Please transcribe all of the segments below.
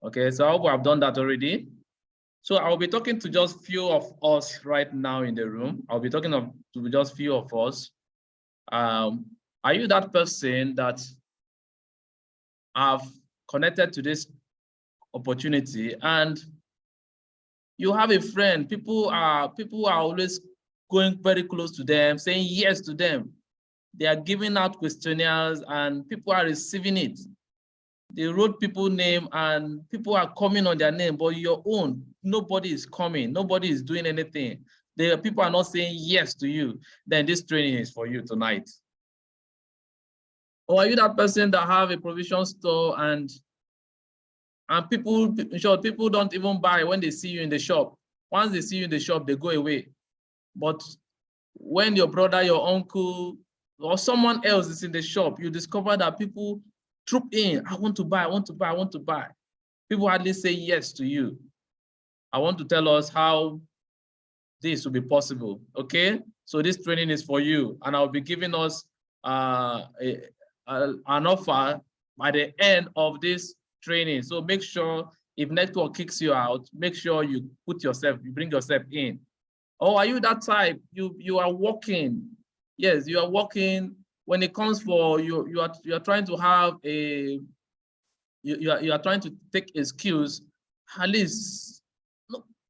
Okay, so I hope I've done that already. So I'll be talking to just few of us right now in the room. I'll be talking to just few of us. Are you that person that have connected to this opportunity and you have a friend? People are always going very close to them, saying yes to them. They are giving out questionnaires and people are receiving it. They wrote people's name and people are coming on their name, but your own, nobody is coming, nobody is doing anything. The people are not saying yes to you. Then this training is for you tonight. Or are you that person that have a provision store and people, in short, people don't even buy when they see you in the shop. Once they see you in the shop, they go away. But when your brother, your uncle, or someone else is in the shop, you discover that people troop in. I want to buy, I want to buy, I want to buy. People hardly say yes to you. I want to tell us how this will be possible, okay? So this training is for you, and I'll be giving us an offer by the end of this training. So make sure if network kicks you out, make sure you bring yourself in. Or are you that type? You are working. Yes, you are working. When it comes for you are trying to have a you are trying to take a skills, at least,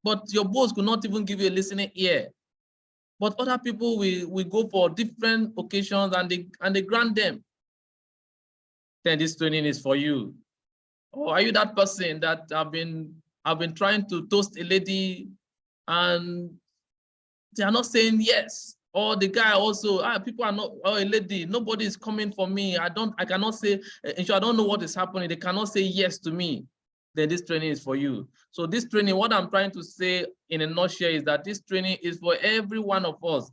but your boss could not even give you a listening ear. But other people will go for different occasions and they grant them. Then this training is for you. Or are you that person that have been trying to toast a lady and they are not saying yes? Or the guy also, people are not, or a lady, nobody is coming for me. I cannot say, I don't know what is happening. They cannot say yes to me. Then this training is for you. So this training, what I'm trying to say in a nutshell is that this training is for every one of us.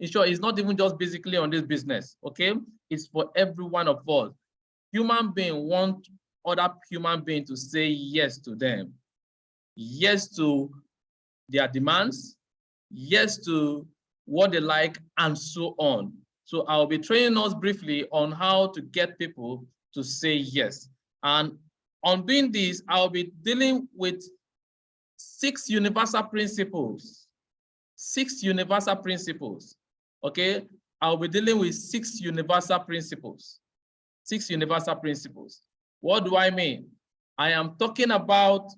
In short, it's not even just basically on this business, okay? It's for every one of us. Human being want other human being to say yes to them. Yes to their demands, yes to what they like, and so on. So I'll be training us briefly on how to get people to say yes. And on doing this, I'll be dealing with 6 universal principles. 6 universal principles, okay? I'll be dealing with 6 universal principles. 6 universal principles. What do I mean? I am talking about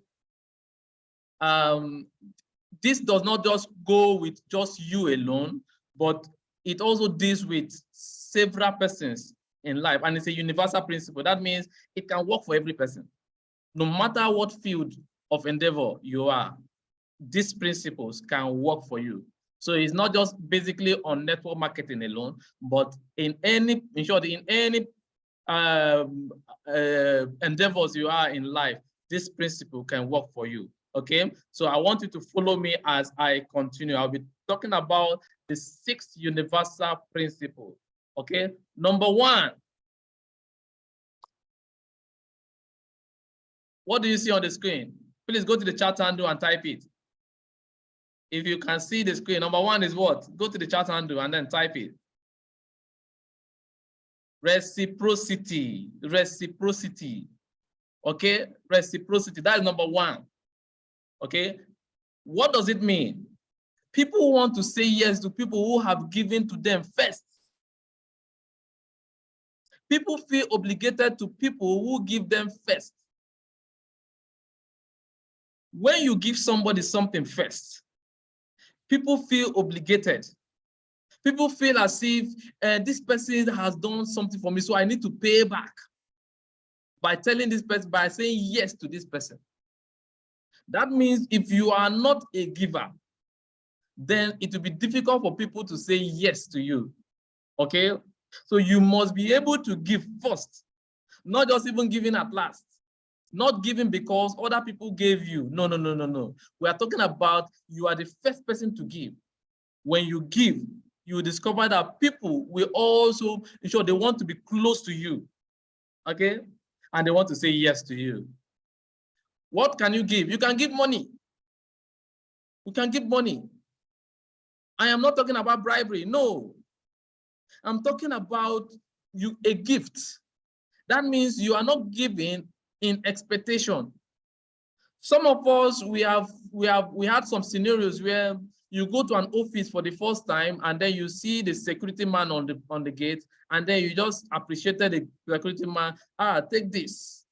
this does not just go with just you alone, but it also deals with several persons in life, and it's a universal principle. That means it can work for every person. No matter what field of endeavor you are, these principles can work for you. So it's not just basically on network marketing alone, but in any endeavors you are in life, this principle can work for you. Okay, so I want you to follow me as I continue. I'll be talking about the 6 universal principles. Okay, number 1. What do you see on the screen? Please go to the chat handle and type it. If you can see the screen, number 1 is what? Go to the chat handle and then type it. Reciprocity. Reciprocity. Okay, reciprocity. That is number 1. Okay, what does it mean? People want to say yes to people who have given to them first. People feel obligated to people who give them first. When you give somebody something first, people feel obligated. People feel as if this person has done something for me, so I need to pay back by telling this person, by saying yes to this person. That means if you are not a giver, then it will be difficult for people to say yes to you. Okay, so you must be able to give first, not just even giving at last. Not giving because other people gave you. No, no, no, no, no. We are talking about you are the first person to give. When you give, you discover that people will also ensure they want to be close to you. Okay, and they want to say yes to you. What can you give? You can give money. You can give money. I am not talking about bribery. No. I'm talking about a gift. That means you are not giving in expectation. Some of us, we had some scenarios where you go to an office for the first time and then you see the security man on the gate, and then you just appreciated the security man. Take this.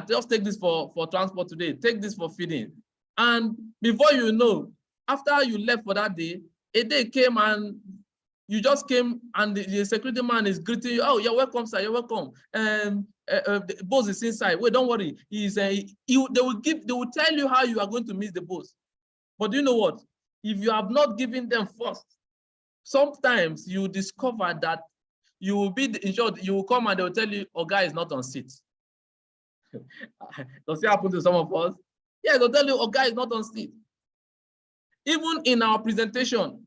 Just take this for transport today. Take this for feeding. And before you know, after you left for that day, a day came and you just came and the security man is greeting you. Oh, you're welcome, sir. You're welcome. The boss is inside. Wait, don't worry. They will tell you how you are going to miss the boss. But you know what? If you have not given them first, sometimes you discover that you will be in short, you will come and they will tell you, oh, guy is not on seat. Does it happen to some of us? Yeah, they'll tell you, oh, guy is not on seat. Even in our presentation,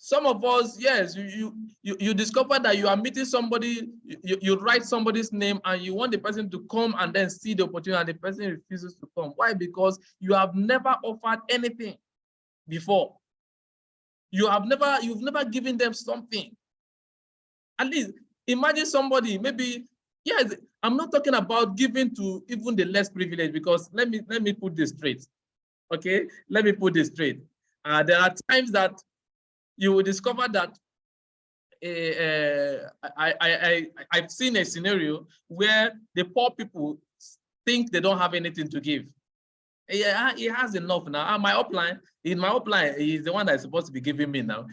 some of us, yes, you discover that you are meeting somebody, you write somebody's name and you want the person to come and then see the opportunity, and the person refuses to come. Why? Because you have never offered anything before. You've never given them something. At least imagine somebody, maybe, yes, I'm not talking about giving to even the less privileged, because let me put this straight. Okay, let me put this straight. There are times that you will discover that I've seen a scenario where the poor people think they don't have anything to give. Yeah, he has enough now. In my upline, he's the one that is supposed to be giving me now.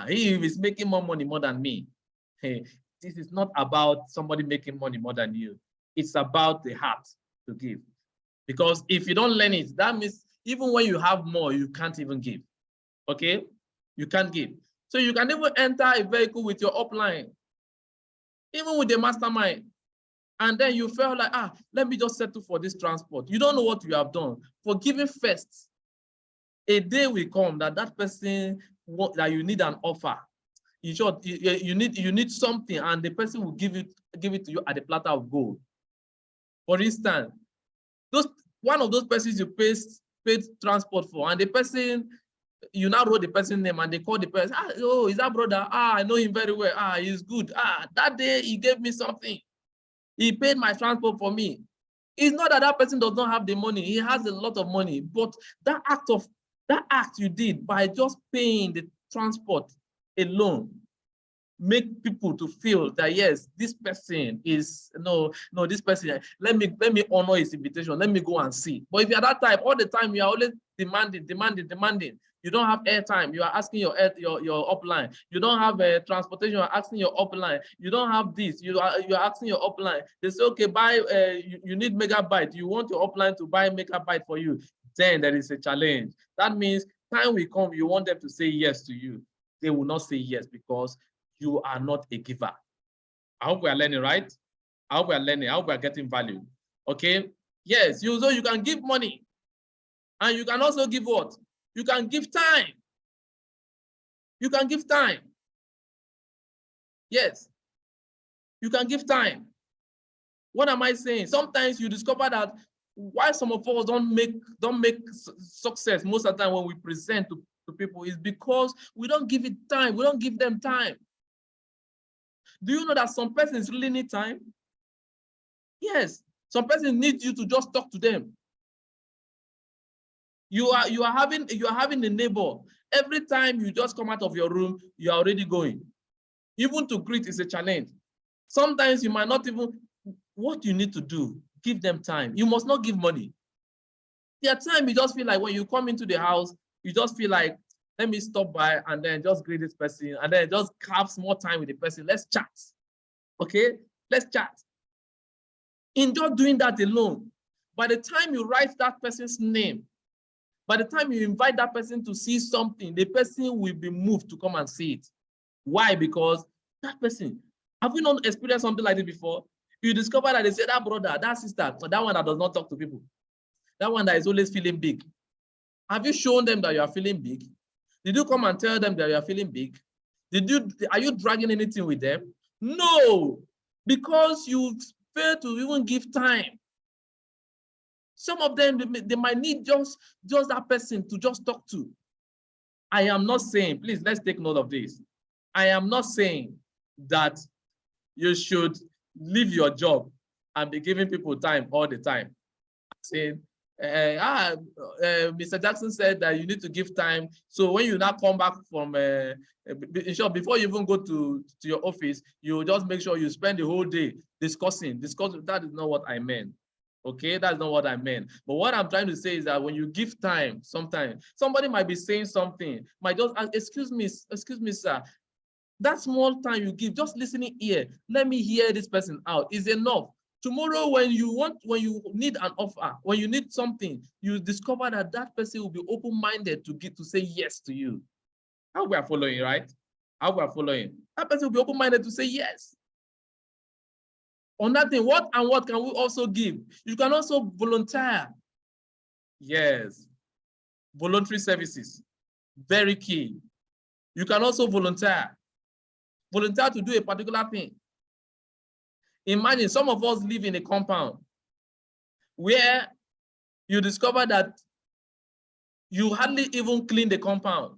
He is making more than me. Hey, this is not about somebody making money more than you. It's about the heart to give. Because if you don't learn it, that means even when you have more, you can't even give. Okay? You can't give. So you can even enter a vehicle with your upline, even with the mastermind. And then you feel like, let me just settle for this transport. You don't know what you have done. For giving first, a day will come that person that you need an offer. In short, you need something, and the person will give it to you at a platter of gold. For instance, one of those persons you paid transport for, and the person, you now wrote the person's name and they call the person. Oh, is that brother? I know him very well. He's good. That day he gave me something. He paid my transport for me. It's not that person does not have the money. He has a lot of money, but that act you did by just paying the transport alone make people to feel that, yes, this person is this person, let me honor his invitation, let me go and see. But if you're that type, all the time you are always demanding, you don't have airtime, you are asking your upline. You don't have transportation, you are asking your upline. You don't have this, you are asking your upline. They say, okay, buy, you need megabyte, you want your upline to buy megabyte for you. Then there is a challenge. That means time will come, you want them to say yes to you. They will not say yes because you are not a giver. I hope we are learning, right? I hope we are learning. I hope we are getting value. Okay? Yes, so you can give money. And you can also give what? You can give time. You can give time. Yes. You can give time. What am I saying? Sometimes you discover that why some of us don't make success most of the time when we present to people is because we don't give it time. We don't give them time. Do you know that some persons really need time? Yes, some persons need you to just talk to them. You are having a neighbor. Every time you just come out of your room, you are already going. Even to greet is a challenge. Sometimes you might not even, what you need to do, give them time. You must not give money. Their time, you just feel like when you come into the house, you just feel like, let me stop by and then just greet this person and then just have more time with the person. Let's chat. Okay, let's chat. In just doing that alone, by the time you write that person's name, by the time you invite that person to see something, the person will be moved to come and see it. Why? Because that person, have you not experienced something like this before? You discover that they say that brother, that sister, or that one that does not talk to people, that one that is always feeling big. Have you shown them that you are feeling big? Did you come and tell them that you are feeling big? Are you dragging anything with them? No, because you fail to even give time. Some of them, they might need just that person to just talk to. I am not saying, please, let's take note of this. I am not saying that you should leave your job and be giving people time all the time. saying, Mr. Jackson said that you need to give time. So when you now come back from, in short, before you even go to your office, you just make sure you spend the whole day discussing. That is not what I meant. Okay, that's not what I meant. But what I'm trying to say is that when you give time, sometimes somebody might be saying something, might just ask, excuse me, sir. That small time you give, just listening here, let me hear this person out, is enough. Tomorrow, when you need an offer, when you need something, you discover that that person will be open-minded to say yes to you. How we are following, right? How we are following. That person will be open-minded to say yes. On that thing, what can we also give? You can also volunteer. Yes. Voluntary services, very key. You can also volunteer. Volunteer to do a particular thing. Imagine some of us live in a compound where you discover that you hardly even clean the compound.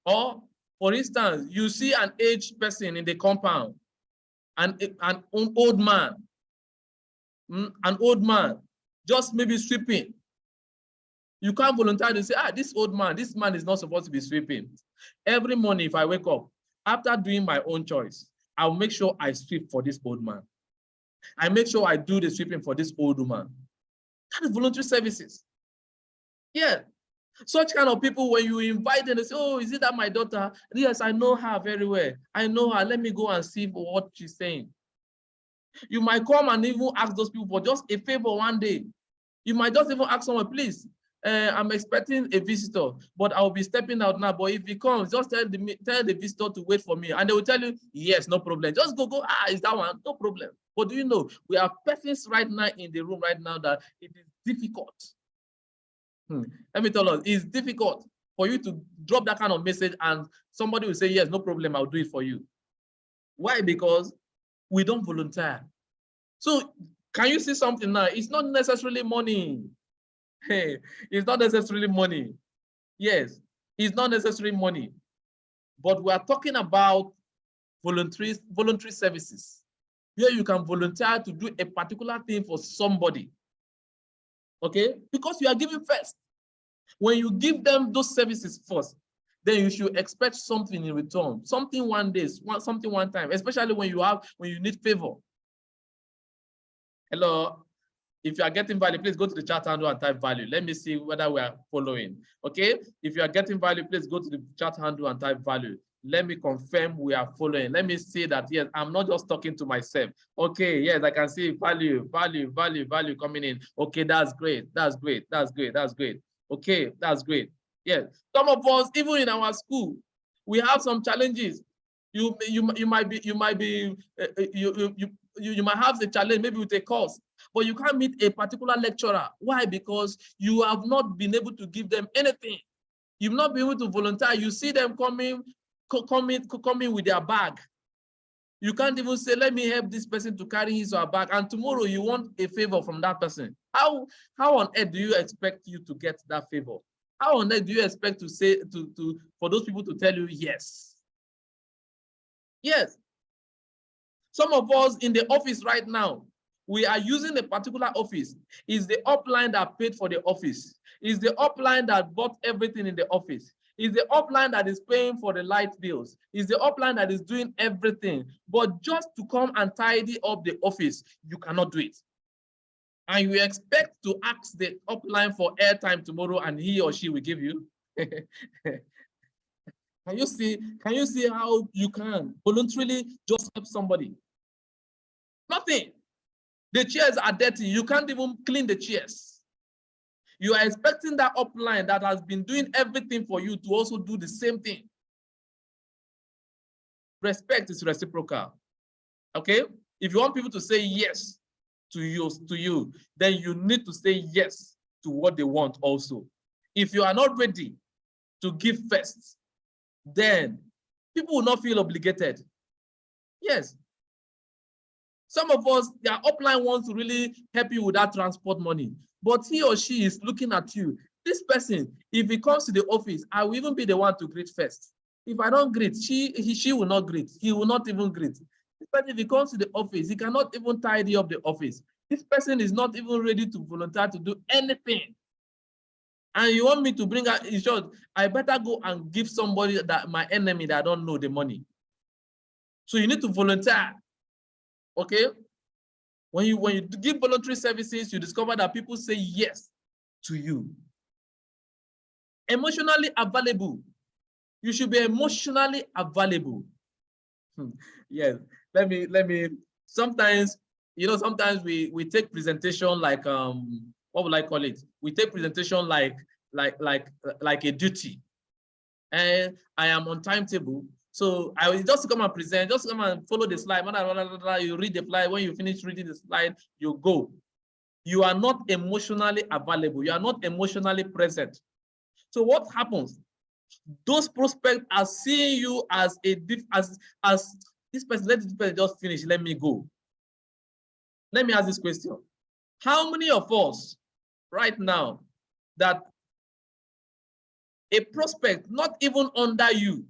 Or, for instance, you see an aged person in the compound, an old man, just maybe sweeping. You can't volunteer to say, this man is not supposed to be sweeping. Every morning, if I wake up, after doing my own choice, I'll make sure I sweep for this old man. I make sure I do the sweeping for this old woman. That is voluntary services. Yeah. Such kind of people, when you invite them, they say, oh, is it that my daughter? Yes, I know her very well. I know her. Let me go and see what she's saying. You might come and even ask those people for just a favor one day. You might just even ask someone, please, I'm expecting a visitor, but I'll be stepping out now. But if he comes, just tell the visitor to wait for me. And they will tell you, yes, no problem. Just go, is that one? No problem. But do you know, we have persons right now in the room right now that it is difficult. Let me tell us, it's difficult for you to drop that kind of message and somebody will say, yes, no problem, I'll do it for you. Why? Because we don't volunteer. So can you see something now? It's not necessarily money. Hey, it's not necessarily money. Yes, it's not necessarily money. But we are talking about voluntary services, where you can volunteer to do a particular thing for somebody. Okay? Because you are giving first. When you give them those services first, then you should expect something in return. Something one day, something one time, especially when you need favor. Hello. If you are getting value, please go to the chat handle and type value. Let me see whether we are following. Okay. If you are getting value, please go to the chat handle and type value. Let me confirm we are following. Let me see that, yes, I'm not just talking to myself. Okay, yes, I can see value coming in. Okay, that's great. That's great. That's great. That's great. Okay, that's great. Yes. Some of us, even in our school, we have some challenges. You might have a challenge maybe with a course, but you can't meet a particular lecturer. Why? Because you have not been able to give them anything. You've not been able to volunteer. You see them coming with their bag. You can't even say, let me help this person to carry his or her bag. And tomorrow you want a favor from that person. How on earth do you expect you to get that favor? How on earth do you expect to say for those people to tell you yes? Yes. Some of us in the office right now, we are using a particular office. Is the upline that paid for the office? Is the upline that bought everything in the office? Is the upline that is paying for the light bills? Is the upline that is doing everything? But just to come and tidy up the office, you cannot do it. And you expect to ask the upline for airtime tomorrow and he or she will give you? Can you see how you can voluntarily just help somebody? Nothing. The chairs are dirty. You can't even clean the chairs. You are expecting that upline that has been doing everything for you to also do the same thing. Respect is reciprocal. Okay? If you want people to say yes to you, then you need to say yes to what they want also. If you are not ready to give first, then people will not feel obligated. Yes. Some of us, their upline wants to really help you with that transport money, but he or she is looking at you. This person, if he comes to the office, I will even be the one to greet first. If I don't greet, she will not greet. He will not even greet. But if he comes to the office, he cannot even tidy up the office. This person is not even ready to volunteer to do anything. And you want me to bring out, in short, I better go and give somebody that my enemy that I don't know the money. So you need to volunteer. Okay? When you give voluntary services, you discover that people say yes to you. Emotionally available. You should be emotionally available. Yes. Let me sometimes, sometimes we take presentation like what would I call it? We take presentation like a duty. And I am on timetable. So I will just come and present, just come and follow the slide. You read the slide. When you finish reading the slide, you go. You are not emotionally available. You are not emotionally present. So what happens? Those prospects are seeing you as as this person. Let this person just finish. Let me go. Let me ask this question: how many of us right now that a prospect, not even under you,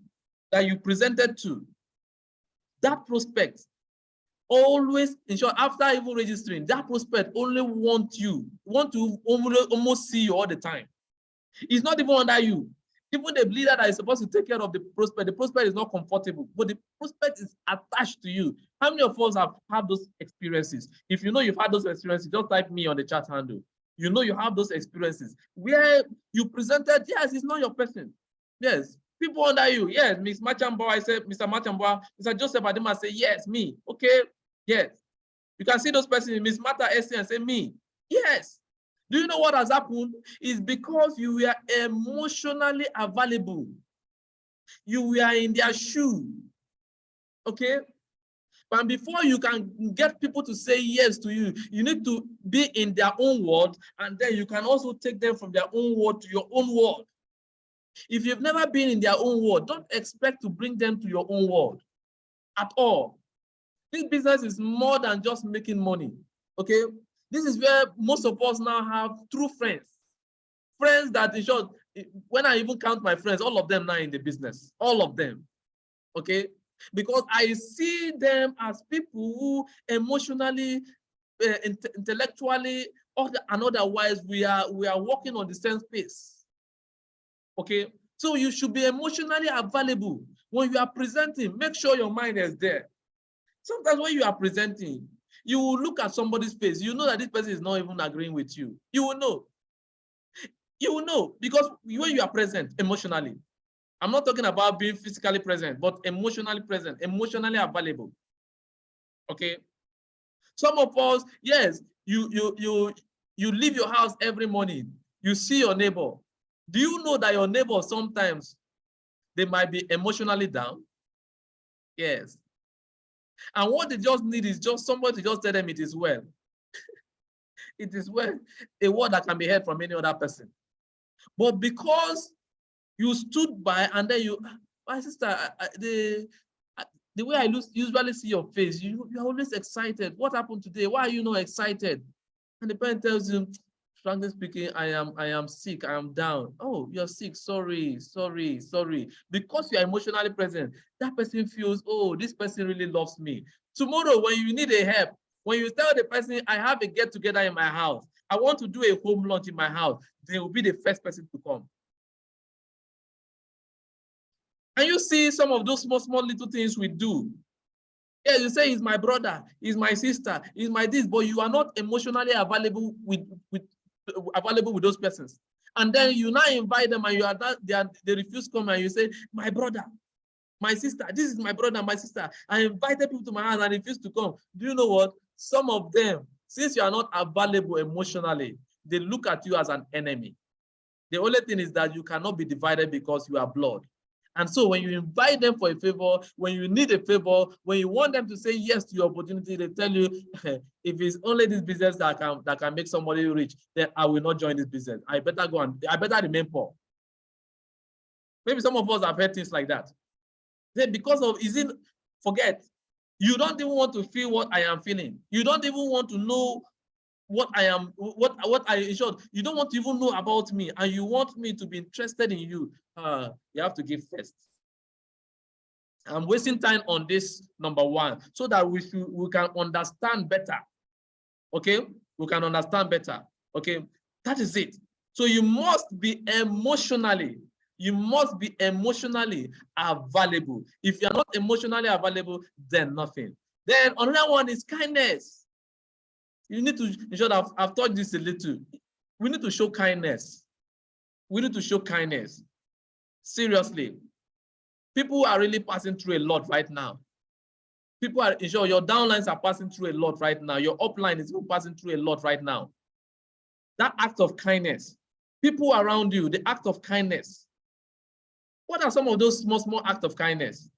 that you presented to, that prospect always, in short, after even registering, that prospect only want to almost see you all the time. It's not even under you. Even the leader that is supposed to take care of the prospect is not comfortable, but the prospect is attached to you. How many of us have had those experiences? If you know you've had those experiences, just type me on the chat handle. You know you have those experiences where you presented, yes, it's not your person. Yes, people under you, yes, Miss Machambo, I said, Mr. Machambo, Mr. Joseph Adema say, yes, me. Okay, yes. You can see those persons, Miss Mata Essay, and say, me. Yes. Do you know what has happened? It's because you were emotionally available. You were in their shoe. Okay? But before you can get people to say yes to you, you need to be in their own world, and then you can also take them from their own world to your own world. If you've never been in their own world, don't expect to bring them to your own world at all. This business is more than just making money. Okay? This is where most of us now have true friends. Friends that, in short, when I even count my friends, all of them now in the business, all of them. Okay? Because I see them as people who emotionally, intellectually, and otherwise, we are working on the same space. Okay? So you should be emotionally available. When you are presenting, make sure your mind is there. Sometimes when you are presenting, you will look at somebody's face. You know that this person is not even agreeing with you. You will know. You will know because when you are present emotionally, I'm not talking about being physically present, but emotionally present, emotionally available. Okay. Some of us, yes, you leave your house every morning. You see your neighbor. Do you know that your neighbor sometimes they might be emotionally down? Yes. And what they just need is just somebody to just tell them it is well. It is well, a word that can be heard from any other person. But because you stood by and then you, my sister, the way I usually see your face, you're always excited. What happened today? Why are you not excited? And the parent tells you, frankly speaking, I am sick, I am down. Oh, you're sick, sorry. Because you're emotionally present, that person feels, oh, this person really loves me. Tomorrow, when you need a help, when you tell the person, I have a get together in my house, I want to do a home lunch in my house, they will be the first person to come. And you see some of those small little things we do. Yeah, you say he's my brother, he's my sister, he's my this, but you are not emotionally available with those persons. And then you now invite them and you are not, they refuse to come and you say, my brother, my sister, this is my brother, my sister. I invited people to my house and refuse to come. Do you know what? Some of them, since you are not available emotionally, they look at you as an enemy. The only thing is that you cannot be divided because you are blood. And so when you invite them for a favor, when you need a favor, when you want them to say yes to your opportunity, they tell you, if it's only this business that can make somebody rich, then I will not join this business. I better go and I better remain poor. Maybe some of us have heard things like that. Then because of, forget, you don't even want to feel what I am feeling. You don't even want to know what I am, in short, you don't want to even know about me, and you want me to be interested in you. You have to give first. I'm wasting time on this number one so that we can understand better. Okay, we can understand better. Okay, that is it. So you must be emotionally available. If you're not emotionally available, then nothing. Then another one is kindness. You need to ensure that I've taught this a little. We need to show kindness. We need to show kindness. Seriously. People are really passing through a lot right now. People are, ensure your downlines are passing through a lot right now. Your upline is passing through a lot right now. That act of kindness. People around you, the act of kindness. What are some of those small acts of kindness?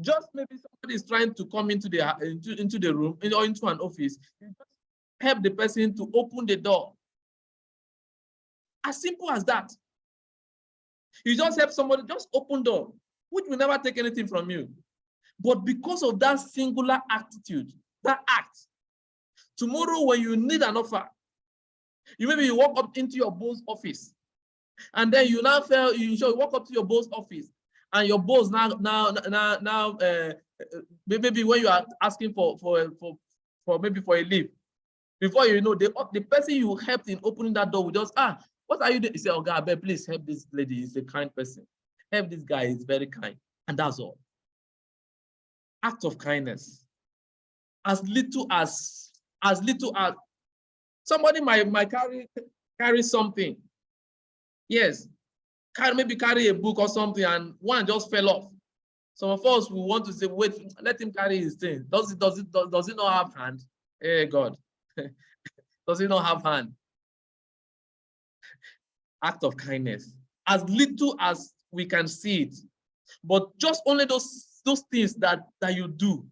Just maybe somebody is trying to come into the room or into an office. You just help the person to open the door. As simple as that. You just help somebody, just open door, which will never take anything from you. But because of that singular attitude, that act, tomorrow when you need an offer, maybe you walk up into your boss office, and then you now feel you walk up to your boss office, and your boss maybe when you are asking for maybe for a leave, before you know, the person you helped in opening that door will just, what are you doing? You say, oh God, please help this lady. He's a kind person. Help this guy, he's very kind. And that's all. Act of kindness. As little as somebody might carry something. Yes. Maybe carry a book or something, and one just fell off. Some of us will want to say, wait, let him carry his thing. Does it not have hand? Hey God. Does it not have hand? Act of kindness. As little as we can see it. But just only those things that you do.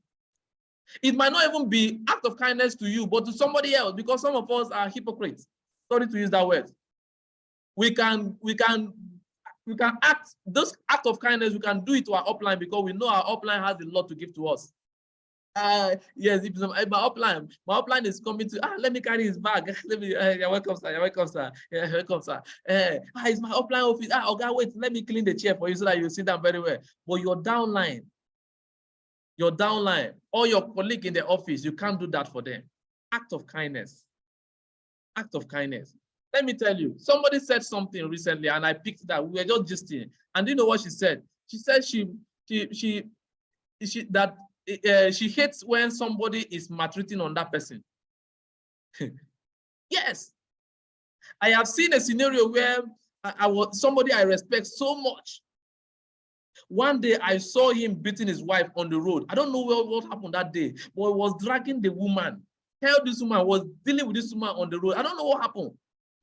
It might not even be act of kindness to you, but to somebody else, because some of us are hypocrites. Sorry to use that word. We can act, those act of kindness, we can do it to our upline because we know our upline has a lot to give to us. Yes, if my upline is coming to, let me carry his bag. Let me, you're welcome, sir. You're welcome, sir. Yeah, welcome, sir. It's my upline office. Okay, wait, let me clean the chair for you so that you sit down very well. But your downline, or your colleague in the office, you can't do that for them. Act of kindness. Act of kindness. Let me tell you, somebody said something recently, and I picked that. We were just gisting, and do you know what she said? She said she hates when somebody is maltreating on that person. Yes, I have seen a scenario where I was somebody I respect so much. One day I saw him beating his wife on the road. I don't know what happened that day, but he was dragging the woman. Held this woman, was dealing with this woman on the road. I don't know what happened.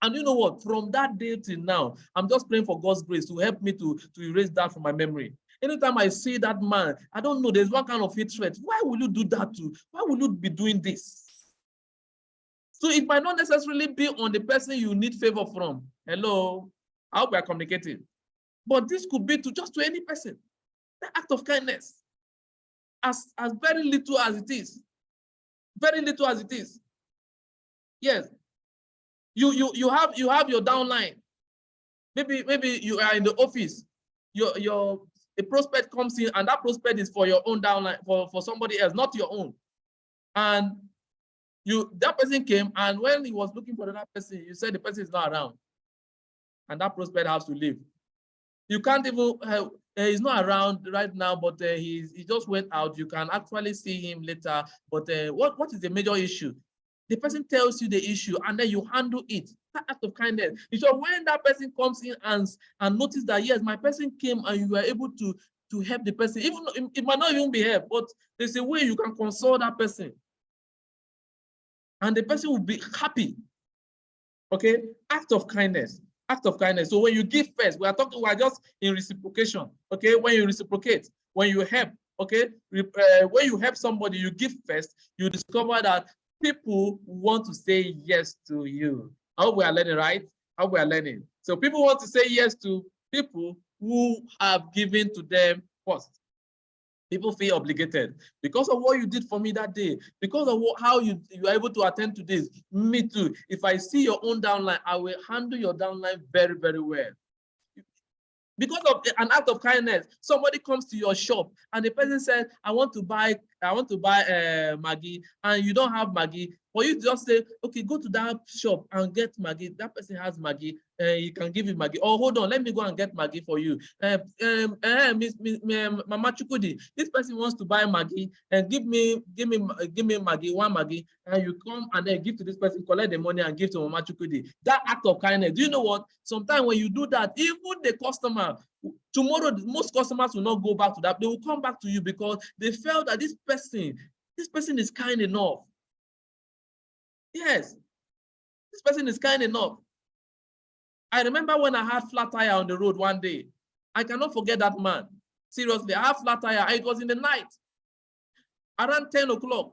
And you know what? From that day till now, I'm just praying for God's grace to help me to erase that from my memory. Anytime I see that man, I don't know, there's one kind of hatred. Why will you do that to? Why will you be doing this? So it might not necessarily be on the person you need favor from. Hello, I hope we are communicating. But this could be to any person. The act of kindness, as very little as it is. Very little as it is. Yes. You have your downline. Maybe you are in the office. A prospect comes in, and that prospect is for your own downline, for somebody else, not your own. And that person came, and when he was looking for that person, you said the person is not around, and that prospect has to leave. You can't even, he's not around right now, but he just went out. You can actually see him later. But what is the major issue? The person tells you the issue, and then you handle it. That act of kindness. So when that person comes in and notice that, yes, my person came and you were able to help the person, even it might not even be help, but there's a way you can console that person. And the person will be happy. Okay? Act of kindness. Act of kindness. So when you give first, we are just in reciprocation. Okay? When you reciprocate, when you help, okay? When you help somebody, you give first, you discover that people want to say yes to you. I hope we are learning, right? I hope we are learning. So people want to say yes to people who have given to them first. People feel obligated because of what you did for me that day, because of how you are able to attend to this. Me too. If I see your own downline, I will handle your downline very, very well. Because of an act of kindness, somebody comes to your shop and the person says, I want to buy Maggi, and you don't have Maggi. For you to just say, okay, go to that shop and get Maggi. That person has Maggi. You can give him Maggi. Or hold on, let me go and get Maggi for you. Mama Chukudi, this person wants to buy Maggi and give me Maggi, one Maggi, and you come and then give to this person, collect the money and give to Mama Chukudi. That act of kindness. Do you know what? Sometimes when you do that, even the customer, tomorrow most customers will not go back to that. They will come back to you because they felt that this person is kind enough. Yes, this person is kind enough. I remember when I had flat tire on the road one day. I cannot forget that man. Seriously, I had flat tire. It was in the night, around 10 o'clock.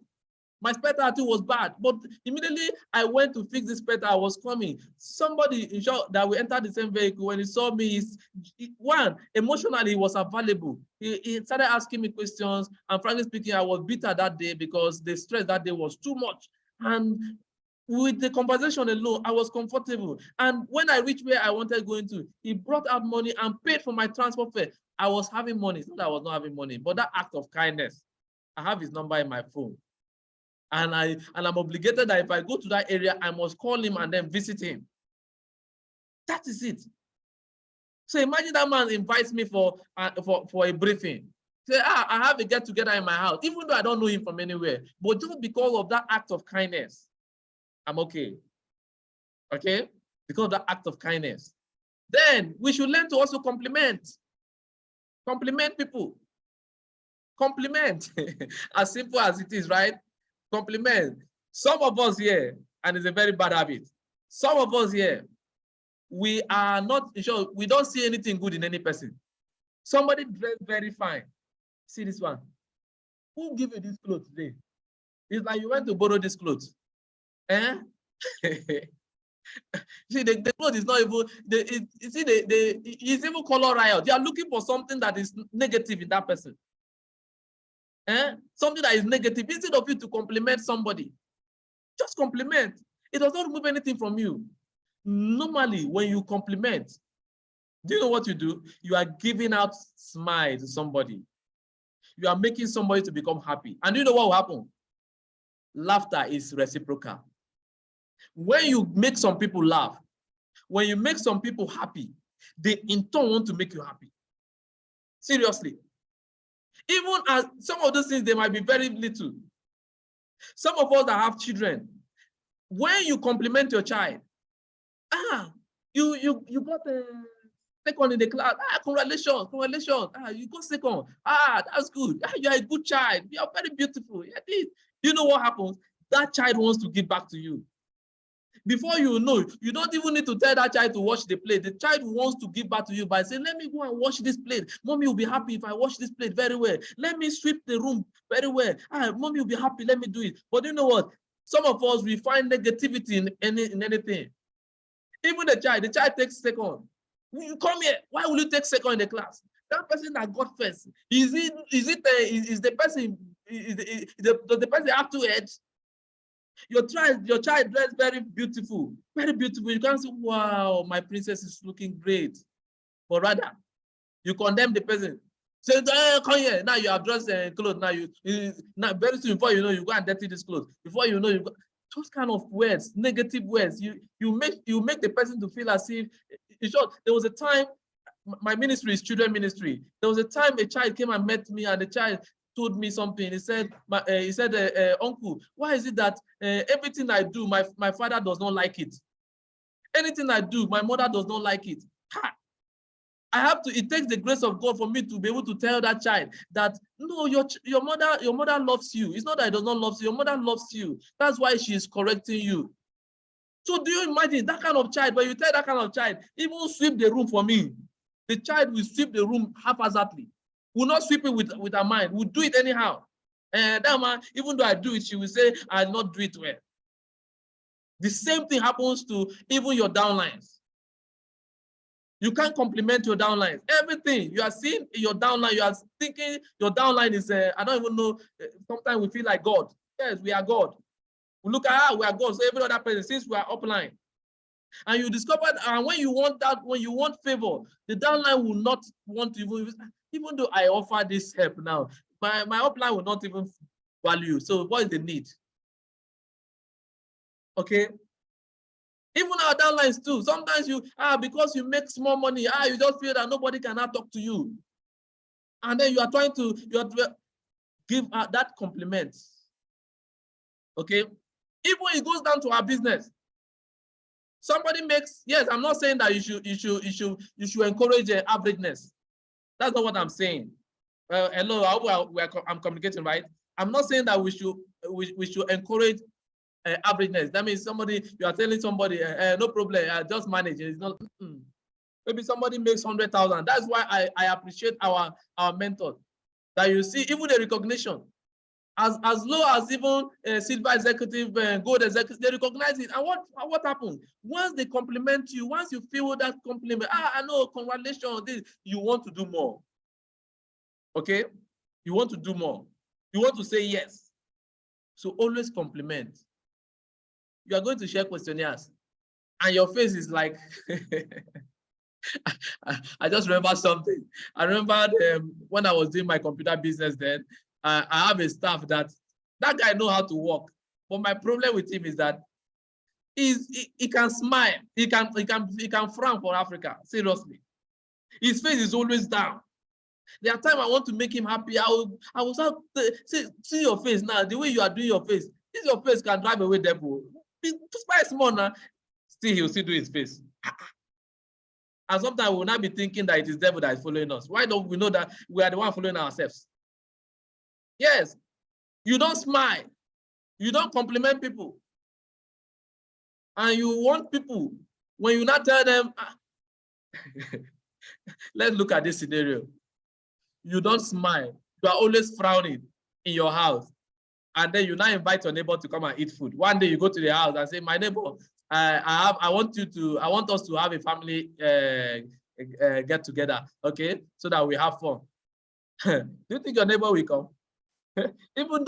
My spare tire too was bad, but immediately I went to fix this spare tire. I was coming. Somebody in short that we entered the same vehicle, when he saw me, one, emotionally he was available. He started asking me questions, and frankly speaking, I was bitter that day because the stress that day was too much. And with the conversation alone, I was comfortable. And when I reached where I wanted going to, he brought out money and paid for my transport fare. I was having money. It's not that I was not having money, but that act of kindness, I have his number in my phone. And I'm obligated that if I go to that area, I must call him and then visit him. That is it. So imagine that man invites me for a briefing. Say, I have a get together in my house, even though I don't know him from anywhere. But just because of that act of kindness, I'm okay. Okay? Because of that act of kindness. Then we should learn to also compliment. Compliment people. Compliment. As simple as it is, right? Compliment. Some of us here, and it's a very bad habit. Some of us here, we are not sure, we don't see anything good in any person. Somebody dressed very fine. See this one. Who gave you this clothes today? It's like you went to borrow this clothes. Eh? See, the clothes is not even, it's even color riot. They are looking for something that is negative in that person. Something that is negative. Instead of you to compliment somebody, just compliment. It does not remove anything from you. Normally, when you compliment, do you know what you do? You are giving out smile to somebody. You are making somebody to become happy. And do you know what will happen? Laughter is reciprocal. When you make some people laugh, when you make some people happy, they in turn want to make you happy. Seriously. Even as some of those things, they might be very little. Some of us that have children, when you compliment your child, you got a second in the class. Congratulations. You got second. That's good. You are a good child. You are very beautiful. You know what happens? That child wants to give back to you. Before you know, you don't even need to tell that child to wash the plate. The child wants to give back to you by saying, let me go and wash this plate. Mommy will be happy if I wash this plate very well. Let me sweep the room very well. Mommy will be happy. Let me do it. But you know what? Some of us, we find negativity in anything. Even the child takes second. You come here. Why will you take second in the class? That person that got first, is the person have two heads? Your child dressed very beautiful. You can't say, wow, my princess is looking great. But rather, you condemn the person. Say, come here. Now you have dressed clothes. Now very soon, before you know, you go and dirty this clothes. Before you know, you go. Those kind of words, negative words, you make the person to feel as if, in short, there was a time, my ministry is children ministry. There was a time a child came and met me, and the child told me something. He said, uncle, why is it that everything I do, my father does not like it? Anything I do, my mother does not like it. It takes the grace of God for me to be able to tell that child that, no, your mother loves you. It's not that it does not love you. Your mother loves you. That's why she is correcting you. So do you imagine that kind of child, when you tell that kind of child, even sweep the room for me, the child will sweep the room haphazardly. Will not sweep it with her mind. Will do it anyhow. And that man, even though I do it, she will say, I not do it well. The same thing happens to even your downlines. You can't compliment your downlines. Everything you are seeing in your downline, you are thinking your downline is, I don't even know, sometimes we feel like God. Yes, we are God. We look at we are God. So every other person, since we are upline. And you discover, and when you want favor, the downline will not want to even though I offer this help now, my upline will not even value. So what is the need? Okay. Even our downlines too. Sometimes you because you make small money, you just feel that nobody cannot talk to you. And then you are trying to give that compliment. Okay. Even it goes down to our business. Somebody makes, yes, I'm not saying that you should encourage averageness. That's not what I'm saying. Hello, I'm communicating right. I'm not saying that we should encourage averageness. That means you are telling somebody, no problem, just manage. It's not. Maybe somebody makes 100,000. That's why I appreciate our mentors. That you see, even the recognition, as low as even silver executive, gold executive, they recognize it. And what happens once they compliment you? Once you feel that compliment, I know, congratulations. You want to do more. Okay, you want to do more. You want to say yes. So always compliment. You are going to share questionnaires, and your face is like. I just remember something. I remember when I was doing my computer business then, I have a staff that guy know how to work. But my problem with him is that he can smile. He can frown for Africa. Seriously. His face is always down. There are times I want to make him happy. I will see your face now. The way you are doing your face. This your face can drive away devil. Smile small now. Still, he'll still do his face. And sometimes we will not be thinking that it is devil that is following us. Why don't we know that we are the one following ourselves? Yes, you don't smile. You don't compliment people. And you want people, when you not tell them, let's look at this scenario. You don't smile. You are always frowning in your house. And then you now invite your neighbor to come and eat food. One day you go to the house and say, my neighbor, I want us to have a family get together, okay, so that we have fun. Do you think your neighbor will come? Even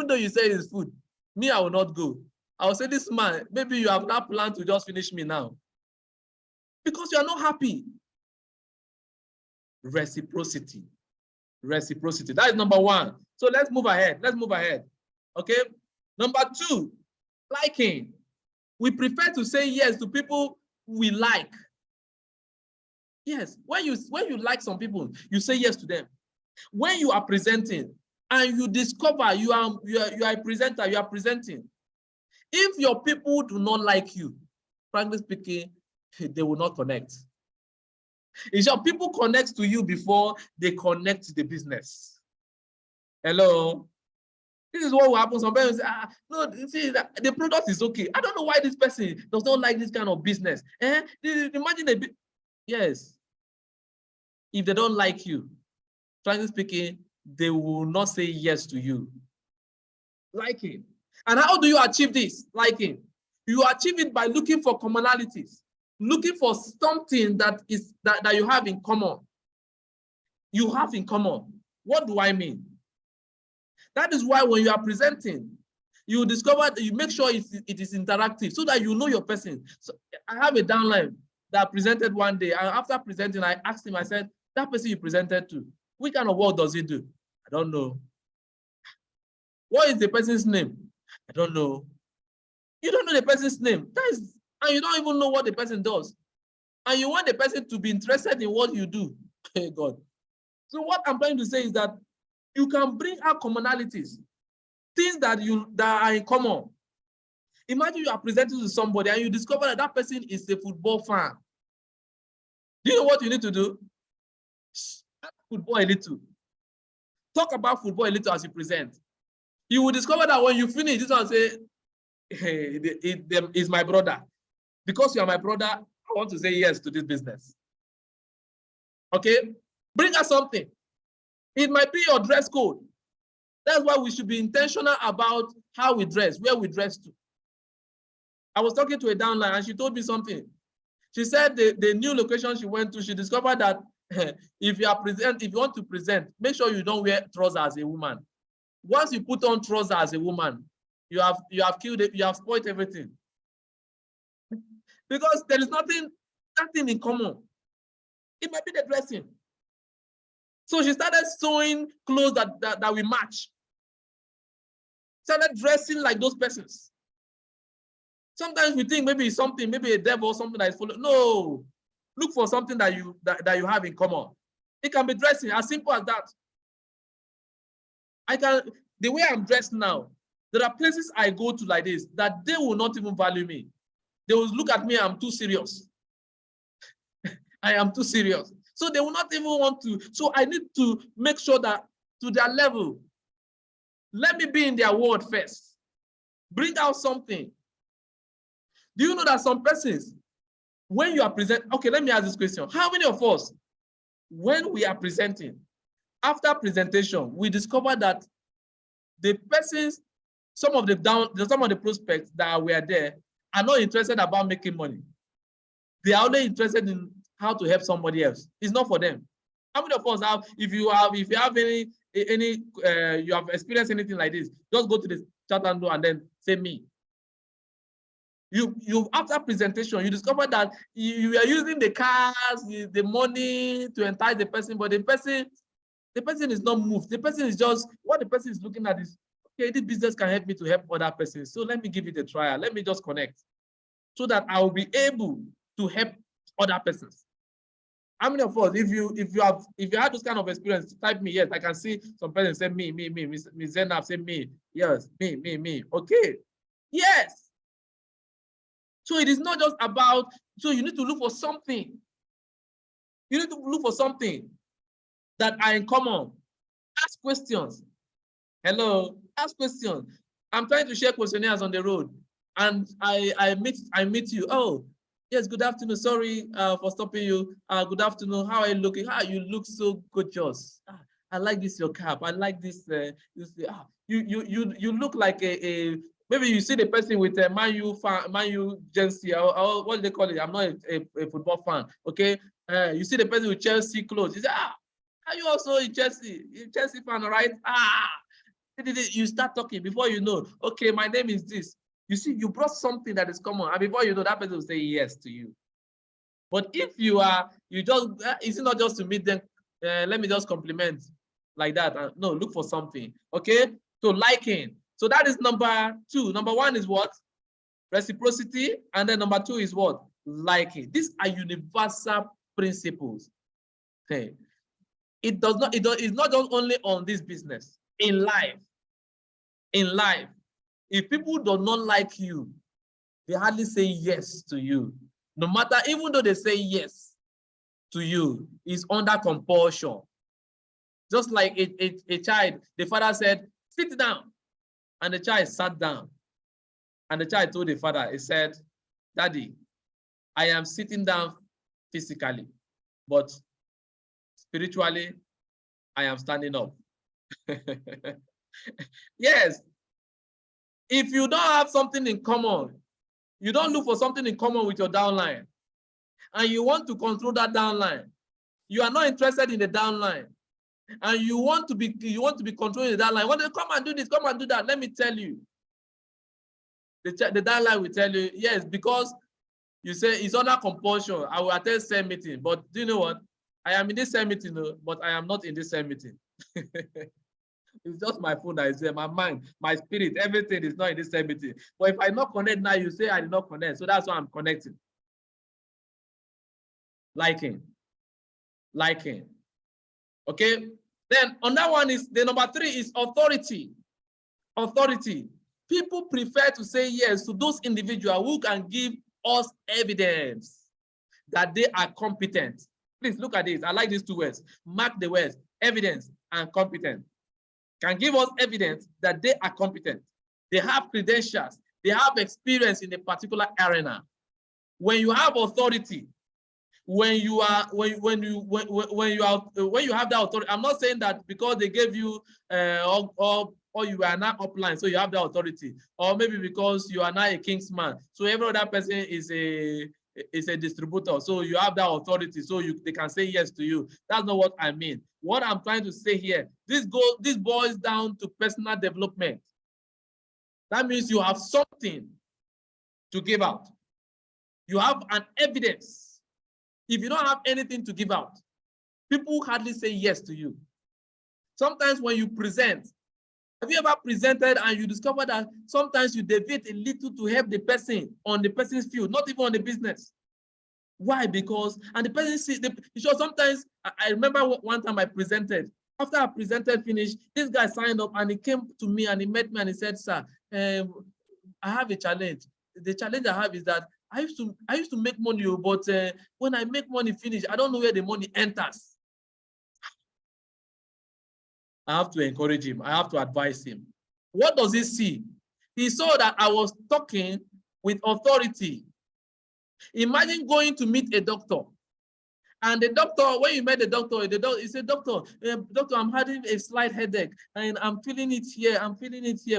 though you say it's food, me, I will not go. I will say, this man, maybe you have not planned to just finish me now. Because you are not happy. Reciprocity. Reciprocity. That is number one. So let's move ahead. Okay. Number two, liking. We prefer to say yes to people we like. Yes, when you like some people, you say yes to them. When you are presenting and you discover you are a presenter, you are presenting. If your people do not like you, frankly speaking, they will not connect. It's your people connect to you before they connect to the business. Hello. This is what will happen. Some people say, no, see, the product is okay. I don't know why this person does not like this kind of business. Imagine yes. If they don't like you, frankly speaking, they will not say yes to you. Liking. And how do you achieve this? Liking. You achieve it by looking for commonalities, looking for something that you have in common. You have in common. What do I mean? That is why when you are presenting, you discover that you make sure it is interactive so that you know your person. So I have a downline that presented one day, and after presenting, I asked him, I said, that person you presented to, what kind of work does he do? I don't know. What is the person's name? I don't know. You don't know the person's name. And you don't even know what the person does. And you want the person to be interested in what you do. Hey, God. So what I'm trying to say is that you can bring out commonalities, things that are in common. Imagine you are presenting to somebody and you discover that person is a football fan. Do you know what you need to do? Football a little. Talk about football a little as you present. You will discover that when you finish, this one say, hey, it's my brother. Because you are my brother, I want to say yes to this business. Okay? Bring us something. It might be your dress code. That's why we should be intentional about how we dress, where we dress to. I was talking to a downline and she told me something. She said the new location she went to, she discovered that if you want to present, make sure you don't wear trousers as a woman. Once you put on trousers as a woman, you have killed it, you have spoiled everything. Because there is nothing in common. It might be the dressing. So she started sewing clothes that we match. Started dressing like those persons. Sometimes we think maybe it's something, maybe a devil or something that is following. No, look for something that you have in common. It can be dressing, as simple as that. The way I'm dressed now, there are places I go to like this that they will not even value me. They will look at me, I'm too serious. I am too serious. So they will not even want to. So I need to make sure that to their level, let me be in their world first. Bring out something. Do you know that some persons, when you are presenting, okay, let me ask this question. How many of us, when we are presenting, after presentation, we discover that the persons, some of the prospects that were there are not interested about making money. They are only interested in how to help somebody else. It's not for them. How many of us have, if you have any you have experienced anything like this, just go to the chat window and then say me. You after presentation, you discover that you are using the cars, the money to entice the person, but the person is not moved. The person is just, what the person is looking at is, okay, this business can help me to help other persons. So let me give it a try. Let me just connect so that I will be able to help other persons. How many of us, if you have this kind of experience, type me. Yes, I can see some persons say me. Miss Zenab say me. Yes, me. Okay. Yes. So it is not just about, so you need to look for something. You need to look for something that are in common. Ask questions. Hello, ask questions. I'm trying to share questionnaires on the road, and I meet you. Oh, yes, good afternoon. Sorry for stopping you. Good afternoon. How are you looking? You look so gorgeous. I like this your cap. I like this. You look like a maybe you see the person with a Man U jersey, or what do they call it? I'm not a football fan. Okay, you see the person with Chelsea clothes. You say, are you also a Chelsea fan, right? You start talking. Before you know, okay, my name is this. You see, you brought something that is common, and before you know, that person will say yes to you. But if you just, it's not just to meet them, let me just compliment like that. No, look for something. Okay, so liking. So that is number 2. Number 1 is what? Reciprocity, and then number 2 is what? Liking. These are universal principles. Okay, it's not just only on this business. In life, if people do not like you, they hardly say yes to you. No matter, even though they say yes to you, it's under compulsion. Just like a child, the father said, sit down. And the child sat down. And the child told the father, he said, Daddy, I am sitting down physically, but spiritually, I am standing up. Yes. If you don't have something in common, you don't look for something in common with your downline, and you want to control that downline, you are not interested in the downline, and you want to be controlling the downline. Want to come and do this, come and do that. Let me tell you, the downline will tell you, yes, because you say it's under compulsion. I will attend same meeting, but do you know what? I am in this same meeting, but I am not in this same meeting. It's just my phone that is there, my mind, my spirit, everything is not in this same meeting. But if I not connect now, you say I did not connect. So that's why I'm connecting. Liking. Okay. Then on that one is the number 3 is authority. Authority. People prefer to say yes to those individuals who can give us evidence that they are competent. Please look at this. I like these 2 words. Mark the words, evidence and competent. Can give us evidence that they are competent. They have credentials. They have experience in a particular arena. When you have authority, when you have that authority, I'm not saying that because they gave you or you are not upline, so you have that authority, or maybe because you are not a king's man, so every other person is a distributor, so you have that authority, so they can say yes to you. That's not what I mean. What I'm trying to say here, this boils down to personal development. That means you have something to give out. You have an evidence. If you don't have anything to give out, people hardly say yes to you. Sometimes when you present, Have you ever presented and you discover that sometimes you deviate a little to help the person on the person's field, not even on the business? Why? Because, and the person sees, sometimes, I remember one time I presented. After I presented, finished, this guy signed up and he came to me and he met me and he said, sir, I have a challenge. The challenge I have is that I used to make money, but when I make money finish, I don't know where the money enters. I have to encourage him. I have to advise him. What does he see? He saw that I was talking with authority. Imagine going to meet a doctor. And the doctor, when you met the doctor, he said, doctor, I'm having a slight headache and I'm feeling it here.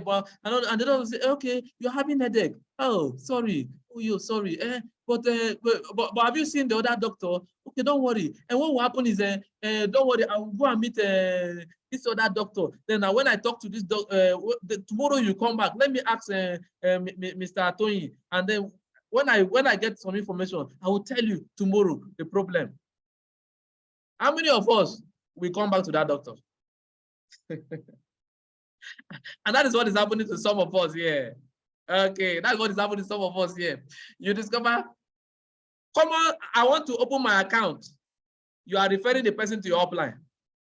But and the doctor said, okay, you're having headache. Oh, sorry. Oh, you're sorry. But have you seen the other doctor? Okay, don't worry. And what will happen is, don't worry, I will go and meet this other doctor. Then when I talk to this doctor, tomorrow you come back. Let me ask Mr. Atoyi. And then when I get some information, I will tell you tomorrow the problem. How many of us will come back to that doctor? And that is what is happening to some of us here. Okay, that's what is happening to some of us here. You discover, come on, I want to open my account. You are referring the person to your upline.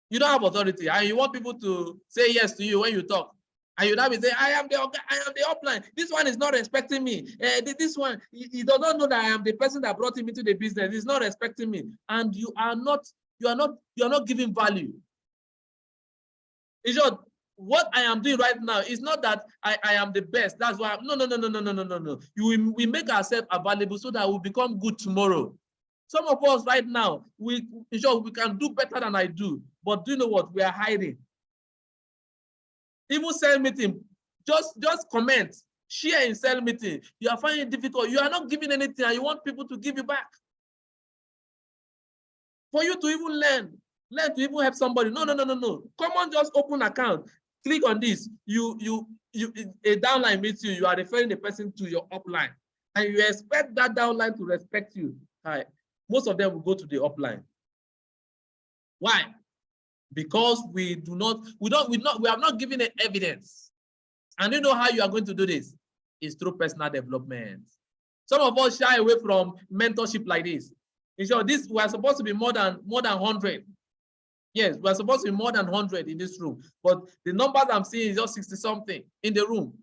You don't have authority, and you want people to say yes to you when you talk. And you now be saying, I am the upline. This one is not respecting me. This one, he does not know that I am the person that brought him into the business. He's not respecting me. And you are not giving value. In short, what I am doing right now is not that I am the best. That's why no. We make ourselves available so that we'll become good tomorrow. Some of us right now, we can do better than I do. But do you know what? We are hiding. Even cell meeting, just comment, share in cell meeting. You are finding it difficult. You are not giving anything and you want people to give you back. For you to even learn to even help somebody. No. Come on, just open account. Click on this. A downline meets you. You are referring the person to your upline. And you expect that downline to respect you. Right. Most of them will go to the upline. Why? Because we have not given it evidence. And you know how you are going to do this? It's through personal development. Some of us shy away from mentorship like this. In short, we are supposed to be more than 100. Yes, we are supposed to be more than 100 in this room. But the numbers I'm seeing is just 60 something in the room.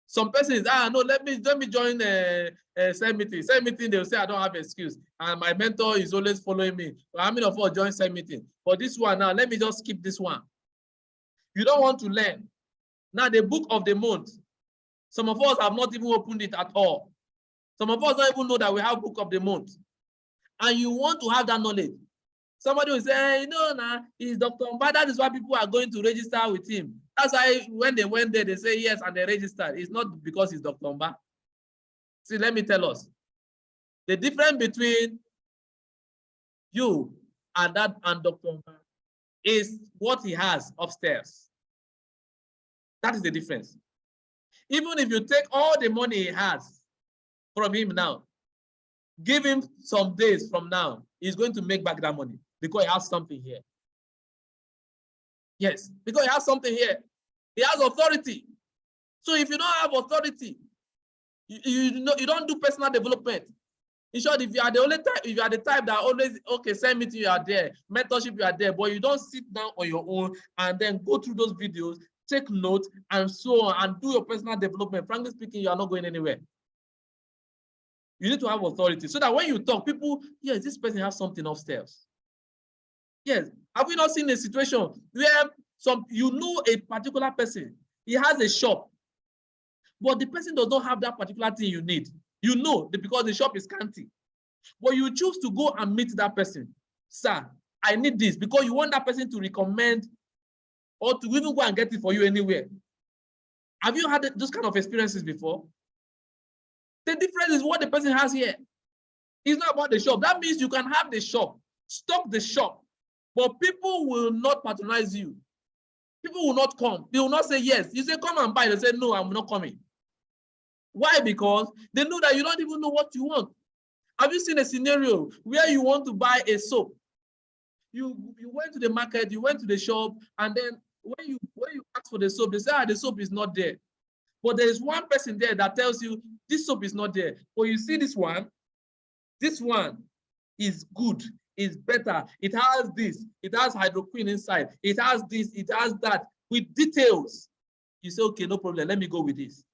Some persons, no, let me join cell meeting. Cell meeting, they'll say I don't have excuse. And my mentor is always following me. How many of us join cell meeting? But this one now, let me just skip this one. You don't want to learn. Now, the book of the month. Some of us have not even opened it at all. Some of us don't even know that we have book of the month. And you want to have that knowledge. Somebody will say, hey, no, he's Dr. Mba. That is why people are going to register with him. That's why when they went there, they say yes, and they registered. It's not because he's Dr. Mba. See, let me tell us. The difference between you and Dr. Mba is what he has upstairs. That is the difference. Even if you take all the money he has from him now, give him some days from now, he's going to make back that money because he has something here. Yes, because he has something here. He has authority. So if you don't have authority, you don't do personal development. In short, if you are the type that always, okay, send me to you are there, mentorship you are there, but you don't sit down on your own and then go through those videos, take notes, and so on, and do your personal development. Frankly speaking, you are not going anywhere. You need to have authority so that when you talk, people, yes, this person has something upstairs. Yes. Have we not seen a situation where a particular person, he has a shop, but the person does not have that particular thing you need. You know, because the shop is scanty. But you choose to go and meet that person. Sir, I need this, because you want that person to recommend or to even go and get it for you anywhere. Have you had those kind of experiences before? The difference is what the person has here. It's not about the shop. That means you can have the shop, stock the shop, but people will not patronize you. People will not come. They will not say yes. You say, come and buy. They say, no, I'm not coming. Why? Because they know that you don't even know what you want. Have you seen a scenario where you want to buy a soap? You went to the market, you went to the shop, and then when you ask for the soap, they say, the soap is not there. But there is one person there that tells you this soap is not there. But you see this one is good, is better. It has this, it has hydroquine inside, it has this, it has that, with details. You say, okay, no problem, let me go with this.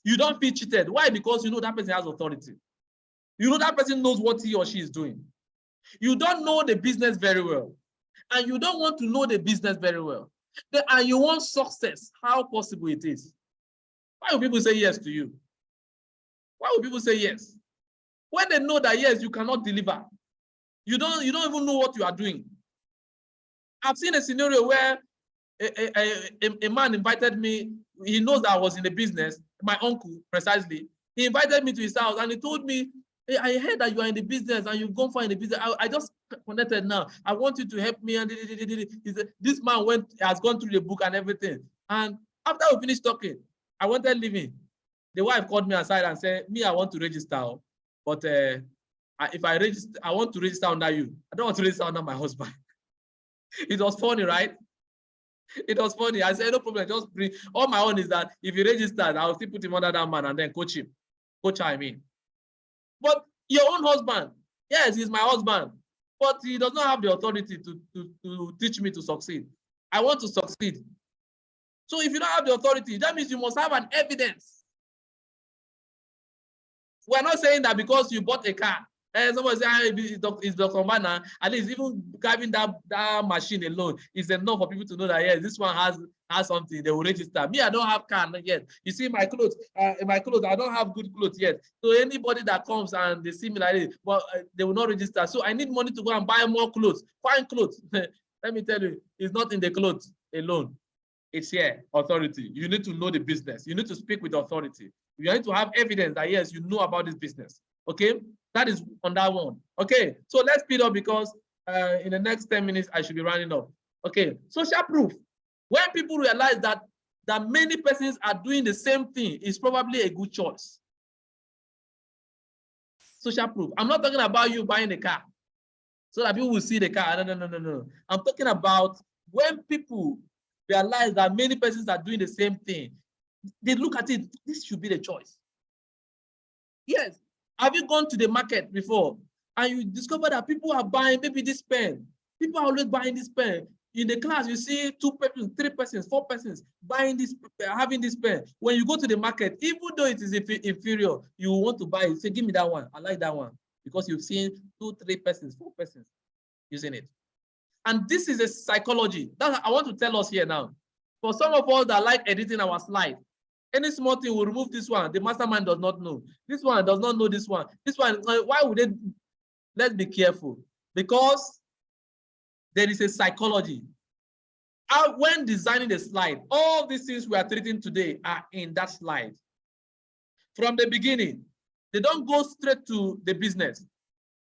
You don't feel cheated. Why? Because you know that person has authority. You know that person knows what he or she is doing. You don't know the business very well, and you don't want to know the business very well. And you want success. How possible it is? Why will people say yes to you? Why will people say yes? When they know that yes, you cannot deliver. You don't even know what you are doing. I've seen a scenario where a man invited me. He knows that I was in the business, my uncle precisely. He invited me to his house and he told me, hey, I heard that you are in the business and you've gone far in the business. I just connected now. I want you to help me. And he said, this man has gone through the book and everything. And after we finished talking, I wanted leaving. The wife called me aside and said, me, I want to register, but if I register, I want to register under you. I don't want to register under my husband. It was funny, right? It was funny. I said, no problem, just bring. All my own is that if he registers, I'll still put him under that man and then coach him. Coach her, I mean. But your own husband, yes, he's my husband, but he does not have the authority to teach me to succeed. I want to succeed. So if you don't have the authority, that means you must have an evidence. We're not saying that because you bought a car, somebody say, it's Dr. Mana, at least even driving that machine alone is enough for people to know that, yes, this one has something, they will register. Me, I don't have car yet. You see my clothes, I don't have good clothes yet. So anybody that comes and they see me like this, well, they will not register. So I need money to go and buy more clothes, fine clothes. Let me tell you, it's not in the clothes alone. It's here, authority. You need to know the business. You need to speak with authority. You need to have evidence that, yes, you know about this business. Okay? That is on that one. Okay, so let's speed up because in the next 10 minutes, I should be running up. Okay, social proof. When people realize that many persons are doing the same thing, is probably a good choice. Social proof. I'm not talking about you buying a car so that people will see the car. No. I'm talking about when people realize that many persons are doing the same thing, they look at it, this should be the choice. Yes. Have you gone to the market before and you discover that people are buying maybe this pen? People are always buying this pen. In the class, you see 2 persons, 3 persons, 4 persons buying this, having this pen. When you go to the market, even though it is inferior, you want to buy it. Say, give me that one. I like that one. Because you've seen 2, 3 persons, 4 persons using it. And this is a psychology that I want to tell us here now. For some of us that like editing our slide, any small thing will remove this one. The mastermind does not know. This one does not know this one. This one, why would they? Let's be careful because there is a psychology. When designing the slide, all these things we are treating today are in that slide. From the beginning, they don't go straight to the business.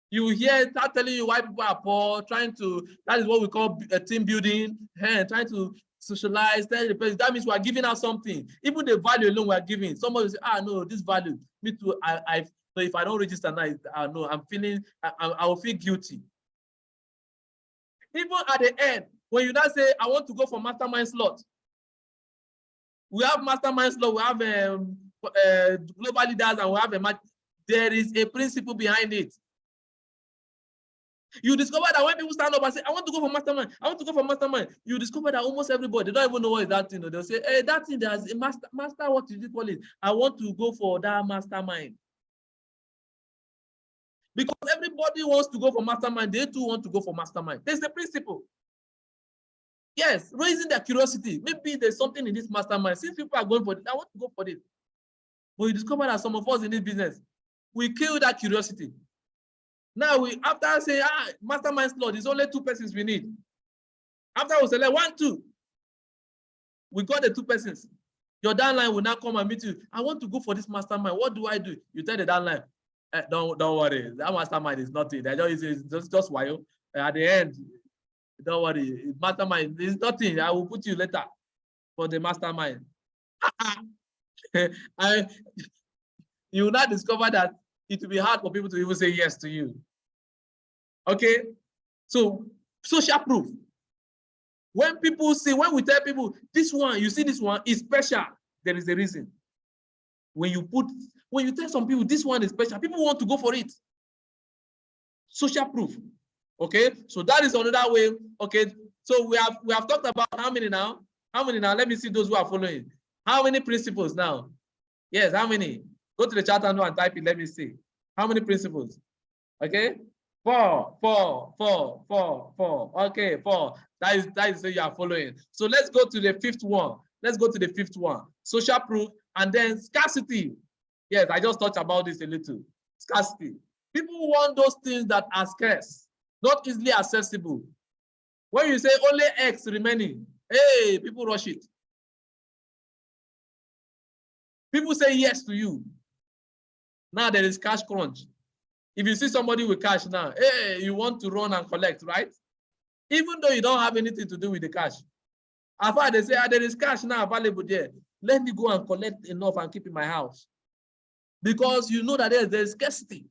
You hear start telling you why people are poor, trying to, that is what we call a team building, trying to socialize, tell the person. That means we are giving out something. Even the value alone we are giving. Somebody will say, no, this value, me too, so if I don't register now, no, I'm feeling, I will feel guilty. Even at the end, when you now say, I want to go for mastermind slot, we have mastermind slot, we have global leaders, and we have there is a principle behind it. You discover that when people stand up and say, I want to go for mastermind, I want to go for mastermind, you discover that almost everybody, they don't even know what is that thing. They'll say, hey, that thing, there's a master, what did you call it? I want to go for that mastermind. Because everybody wants to go for mastermind, they too want to go for mastermind. There's the principle. Yes, raising their curiosity. Maybe there's something in this mastermind. Since people are going for it, I want to go for this. But you discover that some of us in this business, we kill that curiosity. Now, after saying, mastermind slot, it's only 2 persons we need. After we select 1, 2, we got the 2 persons. Your downline will now come and meet you. I want to go for this mastermind. What do I do? You tell the downline, don't worry. That mastermind is nothing. It's just while. At the end, don't worry. Mastermind is nothing. I will put you later for the mastermind. You will not discover that it will be hard for people to even say yes to you. Okay, so social proof. When people see, when we tell people, this one, you see this one is special, there is a reason. When you tell some people this one is special, people want to go for it. Social proof. Okay, so that is another way. Okay, so we have talked about how many now? How many now? Let me see those who are following. How many principles now? Yes, how many? Go to the chat and type it. Let me see. How many principles? Okay, 4. Okay, 4. That is what you are following. So let's go to the 5th one. Let's go to the 5th one. Social proof and then scarcity. Yes, I just talked about this a little. Scarcity. People want those things that are scarce, not easily accessible. When you say only X remaining, hey, people rush it. People say yes to you. Now there is cash crunch. If you see somebody with cash now, hey, you want to run and collect, right? Even though you don't have anything to do with the cash. After they say, there is cash now available there. Let me go and collect enough and keep in my house. Because you know that there is scarcity.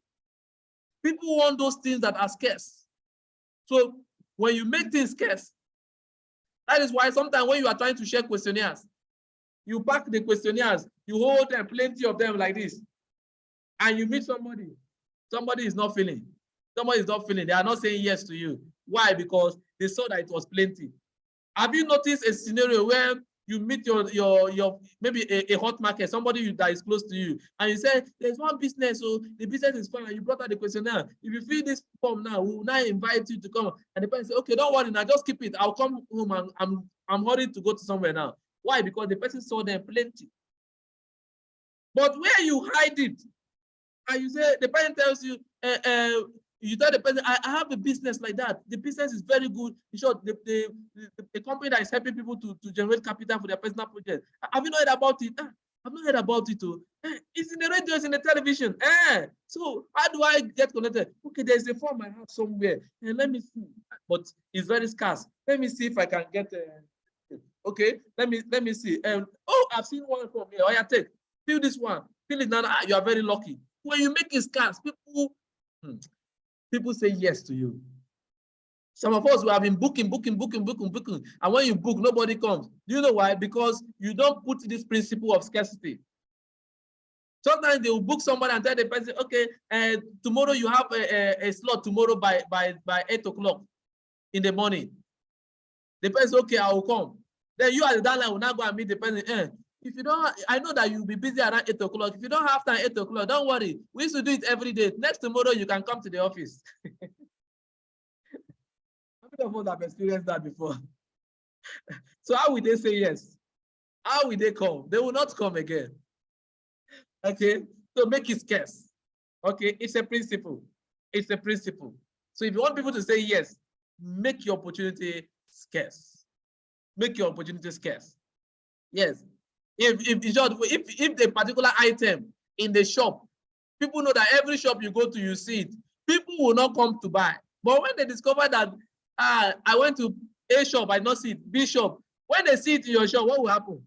People want those things that are scarce. So when you make things scarce, that is why sometimes when you are trying to share questionnaires, you pack the questionnaires, you hold them, plenty of them like this, and you meet somebody. Somebody is not feeling. Somebody is not feeling. They are not saying yes to you. Why? Because they saw that it was plenty. Have you noticed a scenario where you meet your maybe a hot market, somebody that is close to you, and you say, there's one business, so the business is fine, you brought out the questionnaire. If you fill this form now, we will now invite you to come. And the person say, okay, don't worry now, just keep it. I'll come home and I'm hurried to go to somewhere now. Why? Because the person saw them plenty. But where you hide it, and you say, the person tells you, you tell the person, I have a business like that. The business is very good. In short, the company that is helping people to generate capital for their personal project. Have you not heard about it? I've not heard about it too. It's in the radio, it's in the television. So how do I get connected? Okay, there's a form I have somewhere. Let me see. But it's very scarce. Let me see if I can get okay, let me see. Oh, I've seen one from here. Oh, yeah, take. Fill this one. Fill it now. You are very lucky. When you make it scarce, people say yes to you. Some of us, we have been booking. And when you book, nobody comes. Do you know why? Because you don't put this principle of scarcity. Sometimes they will book somebody and tell the person, okay, tomorrow you have a slot tomorrow by 8 o'clock in the morning. The person, okay, I will come. Then you at the downline will now go and meet the person. If you don't, I know that you'll be busy around 8 o'clock. If you don't have time 8 o'clock, don't worry. We used to do it every day. Next tomorrow, you can come to the office. How many of us have experienced that before? So how will they say yes? How will they come? They will not come again. Okay, so make it scarce. Okay, it's a principle. It's a principle. So if you want people to say yes, make your opportunity scarce. Make your opportunity scarce. Yes. If the particular item in the shop, people know that every shop you go to, you see it, people will not come to buy. But when they discover that I went to A shop, I did not see it, B shop, when they see it in your shop, what will happen?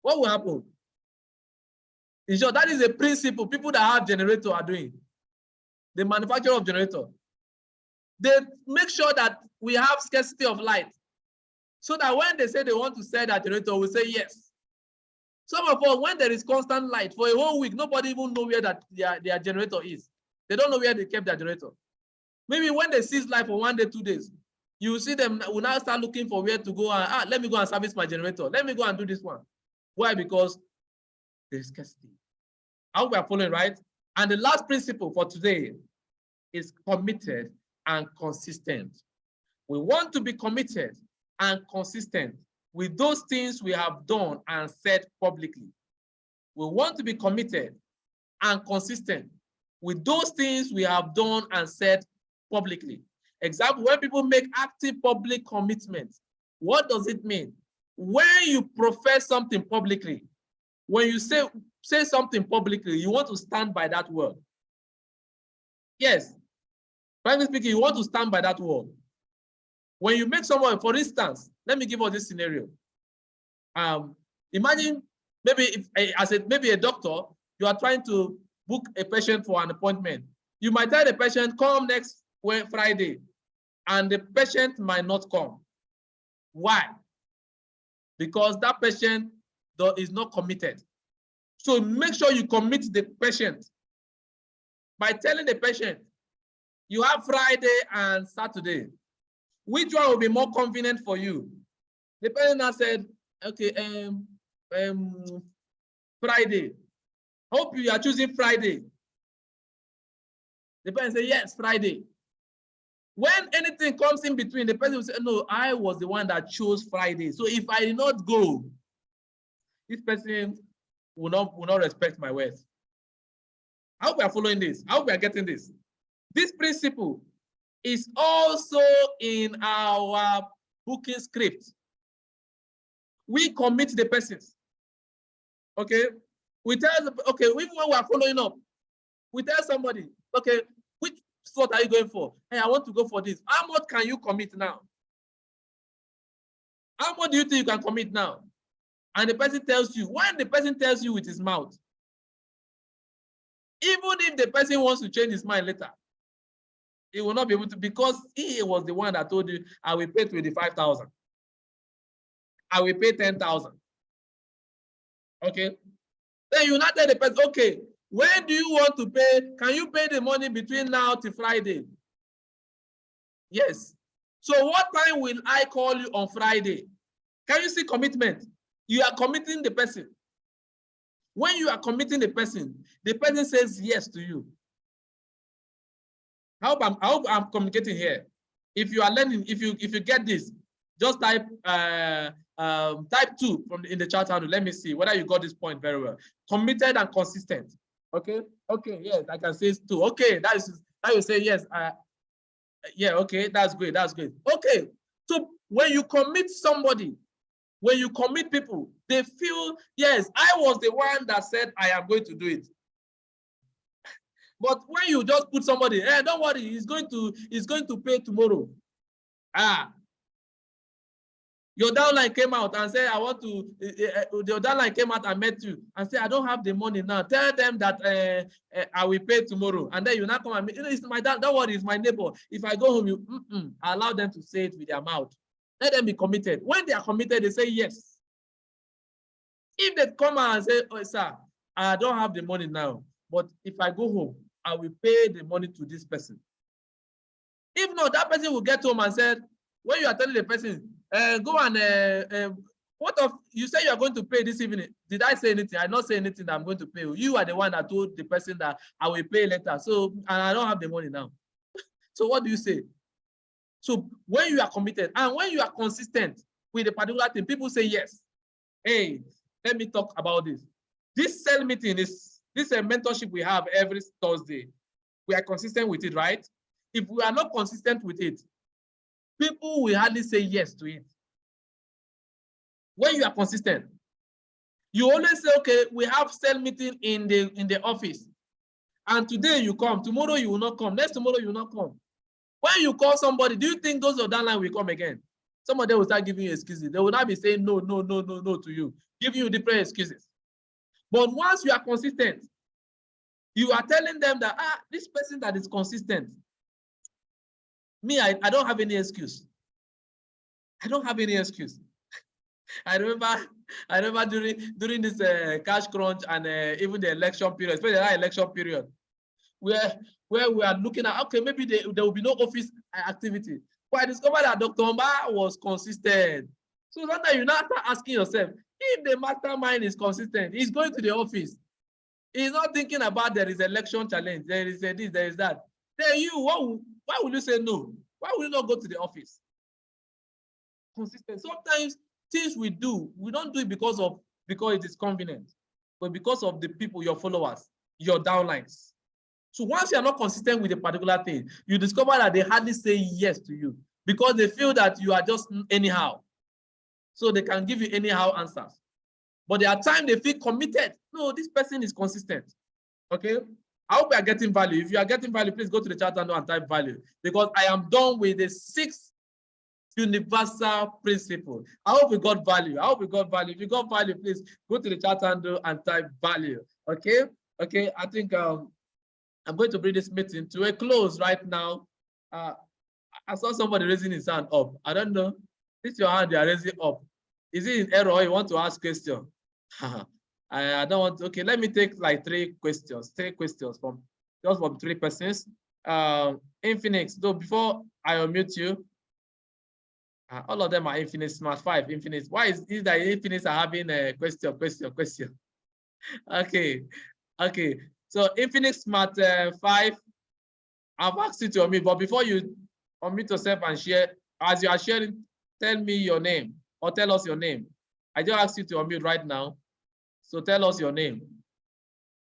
What will happen? In short, that is a principle people that have generator are doing. The manufacturer of generator. They make sure that we have scarcity of light. So that when they say they want to sell that generator, we say yes. Some of us, when there is constant light for a whole week, nobody even know where that their generator is. They don't know where they kept their generator. Maybe when they cease light for 1 day, 2 days, you see them will now start looking for where to go and let me go and service my generator. Let me go and do this one. Why? Because there is scarcity. I hope we are following, right? And the last principle for today is committed and consistent. We want to be committed and consistent with those things we have done and said publicly. We want to be committed and consistent with those things we have done and said publicly. Example, when people make active public commitments, what does it mean? When you profess something publicly, when you say something publicly, you want to stand by that word. Yes. Frankly speaking, you want to stand by that word. When you make someone, for instance, let me give us this scenario. Imagine maybe maybe a doctor, you are trying to book a patient for an appointment. You might tell the patient, come next Friday and the patient might not come. Why? Because that patient is not committed. So make sure you commit the patient by telling the patient, you have Friday and Saturday. Which one will be more convenient for you? The patient has said, okay, Friday. Hope you are choosing Friday. The person say, yes, Friday. When anything comes in between, the person will say, no, I was the one that chose Friday. So if I did not go, this person will not respect my words. I hope we are following this. I hope we are getting this. This principle is also in our booking script. We commit the persons. Okay. We tell, okay, even when we are following up, we tell somebody, okay, which slot are you going for? Hey, I want to go for this. How much can you commit now? How much do you think you can commit now? And the person tells you, when the person tells you with his mouth, even if the person wants to change his mind later, he will not be able to, because he was the one that told you, I will pay 25,000. I will pay 10,000. Okay. Then you not tell the person, okay, when do you want to pay? Can you pay the money between now to Friday? Yes. So what time will I call you on Friday? Can you see commitment? You are committing the person. When you are committing the person says yes to you. I hope I'm communicating here. If you are learning, if you get this, just type type 2 in the chat handle. Let me see whether you got this point very well. Committed and consistent. Okay. Okay. Yes, I can say 2. Okay, that you say yes. Yeah. Okay, that's great. That's great. Okay. So when you commit somebody, when you commit people, they feel, yes, I was the one that said I am going to do it. But when you just put somebody, hey, don't worry, he's going to pay tomorrow. Your downline came out and said, I want to, your downline came out and met you and said, I don't have the money now. Tell them that I will pay tomorrow. And then you now come and meet, it's my dad, don't worry, it's my neighbor. If I go home, allow them to say it with their mouth. Let them be committed. When they are committed, they say yes. If they come out and say, oh, sir, I don't have the money now, but if I go home, I will pay the money to this person. If not, that person will get home and said, when you are telling the person, go and what of you say you are going to pay this evening? Did I say anything? I not say anything that I'm going to pay you. You are the one that told the person that I will pay later. So, and I don't have the money now. So what do you say? So when you are committed and when you are consistent with a particular thing, people say yes. Hey, let me talk about this. This cell meeting is this mentorship we have every Thursday. We are consistent with it, right? If we are not consistent with it, people will hardly say yes to it. When you are consistent, you always say, okay, we have cell meeting in the office. And today you come, tomorrow you will not come, next tomorrow you will not come. When you call somebody, do you think those of that line will come again? Some of them will start giving you excuses. They will not be saying no, no, no, no, no to you, giving you different excuses. But once you are consistent, you are telling them that, this person that is consistent, me, I don't have any excuse. I don't have any excuse. I remember during this cash crunch and even the election period, especially that election period, where we are looking at, okay, maybe there will be no office activity. But I discovered that Dr. Omba was consistent. So sometimes you now start asking yourself, if the mastermind is consistent, he's going to the office. He's not thinking about there is election challenge, there is this, there is that. Then you, why would you say no? Why would you not go to the office? Consistent. Sometimes things we do, we don't do it because it is convenient, but because of the people, your followers, your downlines. So once you are not consistent with a particular thing, you discover that they hardly say yes to you because they feel that you are just anyhow. So they can give you anyhow answers. But there are times they feel committed. No, this person is consistent. Okay. I hope you are getting value. If you are getting value, please go to the chat and type value, because I am done with the 6 universal principle. I hope we got value. I hope we got value. If you got value, please go to the chat handle and type value. Okay. Okay. I think I'm going to bring this meeting to a close right now. I saw somebody raising his hand up. I don't know. This your hand you are raising up. Is it in error or you want to ask question? I don't want to, okay, let me take like three questions from just from three persons. Infinix, though before I unmute you, all of them are Infinix Smart 5, Infinix. Why is that Infinix are having a question? Okay, okay. So Infinix Smart 5, I've asked you to unmute, but before you unmute yourself and share, as you are sharing, tell me your name or tell us your name. I just asked you to unmute right now. So tell us your name.